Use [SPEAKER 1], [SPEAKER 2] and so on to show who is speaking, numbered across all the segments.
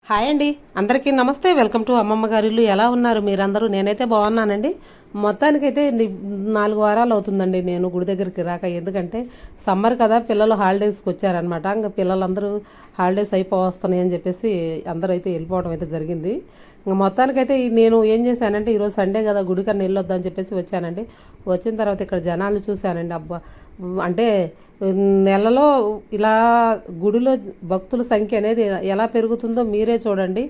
[SPEAKER 1] Hi అండి, అందరికీ నమస్తే. వెల్కమ్ టు అమ్మమ్మ గారి ఇల్లు. ఎలా ఉన్నారు మీరందరూ? నేనైతే బాగున్నానండి. మొత్తానికైతే 4 వారాలు అవుతుందండి నేను గుడి దగ్గరికి రాక. ఎందుకంటే సమ్మర్ కదా, పిల్లలు హాలిడేస్కి వచ్చారనమాట. ఇంకా పిల్లలందరూ హాలిడేస్ అయిపోవస్తున్నాయి అని చెప్పేసి అందరూ అయితే వెళ్ళిపోవడం అయితే జరిగింది. ఇంకా మొత్తానికైతే నేను ఏం చేశానంటే, ఈరోజు సండే కదా, గుడికన్నా వెళ్ళొద్దని చెప్పేసి వచ్చానండి. వచ్చిన తర్వాత ఇక్కడ జనాలు చూశానండి. అబ్బా, అంటే నెలలో ఇలా గుడిలో భక్తుల సంఖ్య అనేది ఎలా పెరుగుతుందో మీరే చూడండి.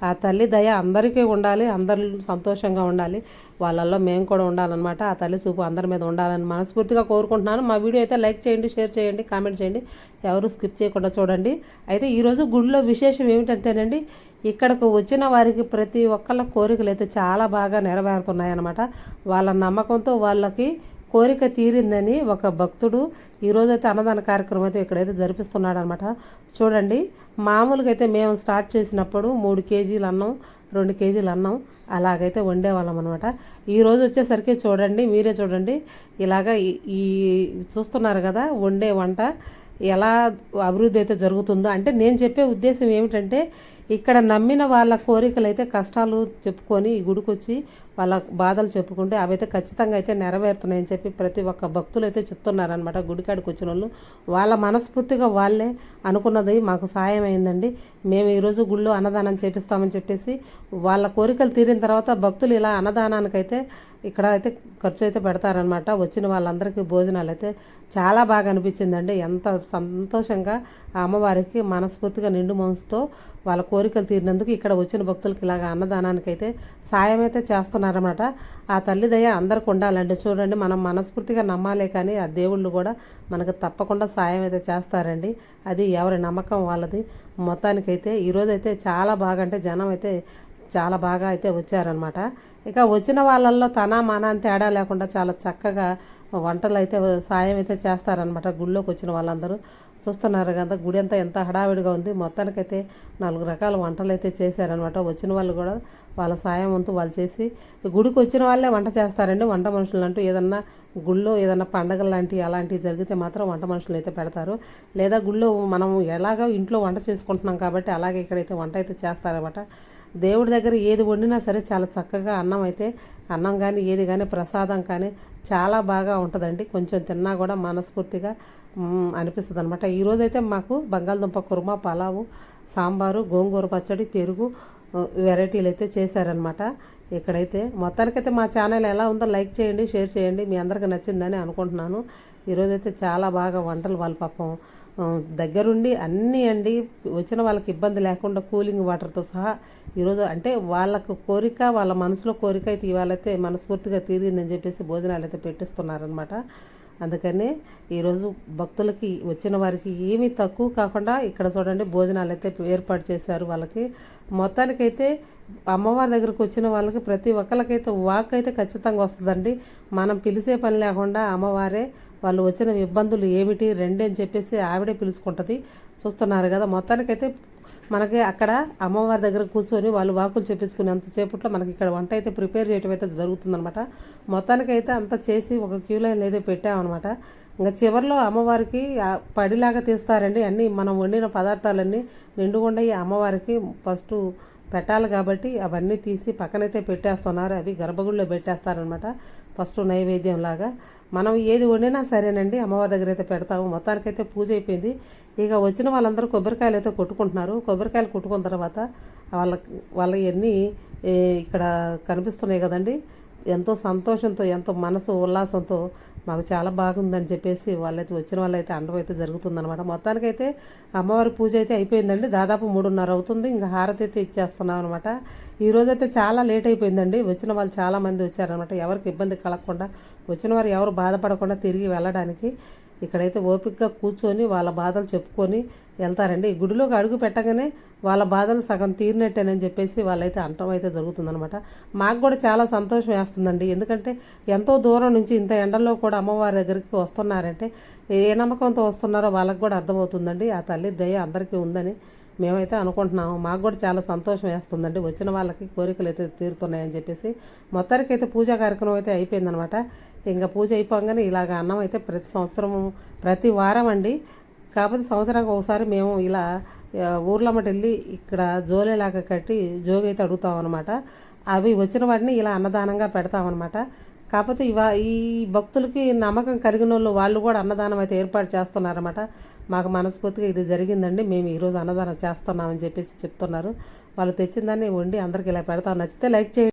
[SPEAKER 1] ఆ తల్లి దయ అందరికీ ఉండాలి, అందరూ సంతోషంగా ఉండాలి, వాళ్ళల్లో మేము కూడా ఉండాలన్నమాట. ఆ తల్లి చూపు అందరి మీద ఉండాలని మనస్ఫూర్తిగా కోరుకుంటున్నాను. మా వీడియో అయితే లైక్ చేయండి, షేర్ చేయండి, కామెంట్ చేయండి, ఎవరు స్కిప్ చేయకుండా చూడండి. అయితే ఈరోజు గుడిలో విశేషం ఏమిటంటేనండి, ఇక్కడకు వచ్చిన వారికి ప్రతి ఒక్కళ్ళ కోరికలు అయితే చాలా బాగా నెరవేరుతున్నాయి అన్నమాట. వాళ్ళ నమ్మకంతో వాళ్ళకి కోరిక తీరిందని ఒక భక్తుడు ఈరోజైతే అన్నదాన కార్యక్రమం అయితే ఇక్కడైతే జరిపిస్తున్నాడు అనమాట. చూడండి, మామూలుగా అయితే మేము స్టార్ట్ చేసినప్పుడు 3 కేజీలు అన్నం, 2 కేజీలు అన్నం అలాగైతే వండేవాళ్ళం అనమాట. ఈరోజు వచ్చేసరికి చూడండి, మీరే చూడండి, ఇలాగా ఈ చూస్తున్నారు కదా వండే వంట ఎలా అభివృద్ధి అయితే జరుగుతుందో. అంటే నేను చెప్పే ఉద్దేశం ఏమిటంటే, ఇక్కడ నమ్మిన వాళ్ళ కోరికలు అయితే కష్టాలు చెప్పుకొని ఈ గుడికి వచ్చి వాళ్ళ బాధలు చెప్పుకుంటే అవైతే ఖచ్చితంగా అయితే నెరవేరుతున్నాయని చెప్పి ప్రతి ఒక్క భక్తులు అయితే చెప్తున్నారనమాట. గుడికాడికి వచ్చిన వాళ్ళు వాళ్ళ మనస్ఫూర్తిగా వాళ్ళే అనుకున్నది మాకు సాయం అయిందండి. మేము ఈరోజు గుళ్ళో అన్నదానం చేపిస్తామని చెప్పేసి వాళ్ళ కోరికలు తీరిన తర్వాత భక్తులు ఇలా అన్నదానానికైతే ఇక్కడ అయితే ఖర్చు అయితే పెడతారనమాట. వచ్చిన వాళ్ళందరికీ భోజనాలు అయితే చాలా బాగా అనిపించిందండి. ఎంత సంతోషంగా ఆ అమ్మవారికి మనస్ఫూర్తిగా నిండు మనసుతో వాళ్ళ కోరికలు తీరినందుకు ఇక్కడ వచ్చిన భక్తులకి ఇలాగ అన్నదానానికి అయితే సాయం అయితే చేస్తున్నారన్నమాట. ఆ తల్లి దయ అందరికి ఉండాలండి. చూడండి, మనం మనస్ఫూర్తిగా నమ్మాలే కానీ ఆ దేవుళ్ళు కూడా మనకు తప్పకుండా సాయం అయితే చేస్తారండి. అది ఎవరి నమ్మకం వాళ్ళది. మొత్తానికైతే ఈరోజైతే చాలా బాగా, అంటే జనం అయితే చాలా బాగా అయితే వచ్చారనమాట. ఇక వచ్చిన వాళ్ళల్లో తన మన అని తేడా లేకుండా చాలా చక్కగా వంటలు అయితే సాయం అయితే చేస్తారనమాట. గుళ్ళోకి వచ్చిన వాళ్ళందరూ చూస్తున్నారు కదా, గుడి అంతా ఎంత హడావిడిగా ఉంది. మొత్తానికైతే 4 రకాల వంటలు అయితే చేశారనమాట. వచ్చిన వాళ్ళు కూడా వాళ్ళ సాయం వంతు వాళ్ళు చేసి, గుడికి వచ్చిన వాళ్ళే వంట చేస్తారండి. వంట మనుషులు అంటూ ఏదన్నా గుళ్ళో ఏదన్నా పండగలు లాంటివి అలాంటివి జరిగితే మాత్రం వంట మనుషులు అయితే పెడతారు. లేదా గుళ్ళో మనం ఎలాగో ఇంట్లో వంట చేసుకుంటున్నాం కాబట్టి అలాగే ఇక్కడైతే వంట అయితే చేస్తారనమాట. దేవుడి దగ్గర ఏది వండినా సరే చాలా చక్కగా అన్నం కానీ ఏది కానీ ప్రసాదం కానీ చాలా బాగా ఉంటుందండి. కొంచెం తిన్నా కూడా మనస్ఫూర్తిగా అనిపిస్తుంది అనమాట. ఈరోజైతే మాకు బంగాళదుంప కుర్మా, పలావు, సాంబారు, గోంగూర పచ్చడి, పెరుగు వెరైటీలు అయితే చేశారనమాట. ఇక్కడైతే మొత్తానికైతే మా ఛానల్ ఎలా ఉందో లైక్ చేయండి, షేర్ చేయండి. మీ అందరికీ నచ్చిందని అనుకుంటున్నాను. ఈరోజైతే చాలా బాగా వంటలు వాళ్ళ పాపం దగ్గరుండి అన్నీ అండి, వచ్చిన వాళ్ళకి ఇబ్బంది లేకుండా కూలింగ్ వాటర్తో సహా ఈరోజు అంటే వాళ్ళకు కోరిక, వాళ్ళ మనసులో కోరిక అయితే ఇవాళైతే మనస్ఫూర్తిగా తీరిందని చెప్పేసి భోజనాలు అయితే పెట్టిస్తున్నారనమాట. అందుకని ఈరోజు భక్తులకి వచ్చిన వారికి ఏమీ తక్కువ కాకుండా ఇక్కడ చూడండి భోజనాలు అయితే ఏర్పాటు చేశారు వాళ్ళకి. మొత్తానికైతే అమ్మవారి దగ్గరకు వచ్చిన వాళ్ళకి ప్రతి ఒక్కరికైతే వాక్ అయితే ఖచ్చితంగా వస్తుందండి. మనం పిలిచే పని లేకుండా అమ్మవారే వాళ్ళు వచ్చిన ఇబ్బందులు ఏమిటి రెండే అని చెప్పేసి ఆవిడే పిలుచుకుంటుంది. చూస్తున్నారు కదా, మొత్తానికైతే మనకి అక్కడ అమ్మవారి దగ్గర కూర్చొని వాళ్ళు వాకులు చెప్పించుకునేంతసేపట్లో మనకి ఇక్కడ వంట అయితే ప్రిపేర్ చేయడం అయితే జరుగుతుందనమాట. మొత్తానికైతే అంతా చేసి ఒక క్యూ లైన్ అయితే పెట్టామన్నమాట. ఇంకా చివరిలో అమ్మవారికి పడిలాగా తీస్తారండి. అన్నీ మనం వండిన పదార్థాలన్నీ నిండుగుండా అమ్మవారికి ఫస్ట్ పెట్టాలి కాబట్టి అవన్నీ తీసి పక్కనైతే పెట్టేస్తున్నారు. అవి గర్భగుడిలో పెట్టేస్తారనమాట. ఫస్ట్ నైవేద్యం లాగా మనం ఏది వండినా సరేనండి అమ్మవారి దగ్గర అయితే పెడతాము. మొత్తానికైతే పూజ అయిపోయింది. ఇక వచ్చిన వాళ్ళందరూ కొబ్బరికాయలు అయితే కొట్టుకుంటున్నారు. కొబ్బరికాయలు కొట్టుకున్న తర్వాత వాళ్ళ ఎన్ని ఇక్కడ కనిపిస్తున్నాయి కదండి, ఎంతో సంతోషంతో, ఎంతో మనసు ఉల్లాసంతో మాకు చాలా బాగుందని చెప్పేసి వాళ్ళైతే వచ్చిన వాళ్ళైతే అండం అయితే జరుగుతుందనమాట. మొత్తానికైతే అమ్మవారి పూజ అయితే అయిపోయిందండి. దాదాపు 3:30 అవుతుంది. ఇంకా హారతి అయితే ఇచ్చేస్తున్నాం అనమాట. ఈరోజైతే చాలా లేట్ అయిపోయిందండి. వచ్చిన వాళ్ళు చాలామంది వచ్చారనమాట. ఎవరికి ఇబ్బంది కలగకుండా, వచ్చిన వారు ఎవరు బాధపడకుండా తిరిగి వెళ్ళడానికి ఇక్కడైతే ఓపికగా కూర్చొని వాళ్ళ బాధలు చెప్పుకొని వెళ్తారండి. గుడిలోకి అడుగు పెట్టగానే వాళ్ళ బాధలు సగం తీరినట్టేనని చెప్పేసి వాళ్ళైతే అంటం అయితే జరుగుతుందనమాట. మాకు కూడా చాలా సంతోషం వేస్తుందండి. ఎందుకంటే ఎంతో దూరం నుంచి ఇంత ఎండల్లో కూడా అమ్మవారి దగ్గరికి వస్తున్నారంటే ఏ నమ్మకంతో వస్తున్నారో వాళ్ళకి కూడా అర్థమవుతుందండి. ఆ తల్లి దయ అందరికీ ఉందని మేమైతే అనుకుంటున్నాము. మాకు కూడా చాలా సంతోషం వేస్తుందండి. వచ్చిన వాళ్ళకి కోరికలు అయితే తీరుతున్నాయని చెప్పేసి మొత్తానికైతే పూజా కార్యక్రమం అయితే అయిపోయిందనమాట. ఇంకా పూజ అయిపోగానే ఇలాగ అన్నం అయితే ప్రతి సంవత్సరము, ప్రతి వారం అండి, కాకపోతే సంవత్సరానికి ఒకసారి మేము ఇలా ఊర్లమ్మటి వెళ్ళి ఇక్కడ జోలేలాగా కట్టి జోగి అయితే అడుగుతామన్నమాట. అవి వచ్చిన వాటిని ఇలా అన్నదానంగా పెడతామన్నమాట. కాకపోతే ఈ భక్తులకి నమ్మకం కలిగిన వాళ్ళు కూడా అన్నదానం అయితే ఏర్పాటు చేస్తున్నారన్నమాట. మాకు మనస్ఫూర్తిగా ఇది జరిగిందండి, మేము ఈరోజు అన్నదానం చేస్తున్నామని చెప్పేసి చెప్తున్నారు. వాళ్ళు తెచ్చిన దాన్ని వండి అందరికి ఇలా పెడతాం. నచ్చితే లైక్ చేయండి.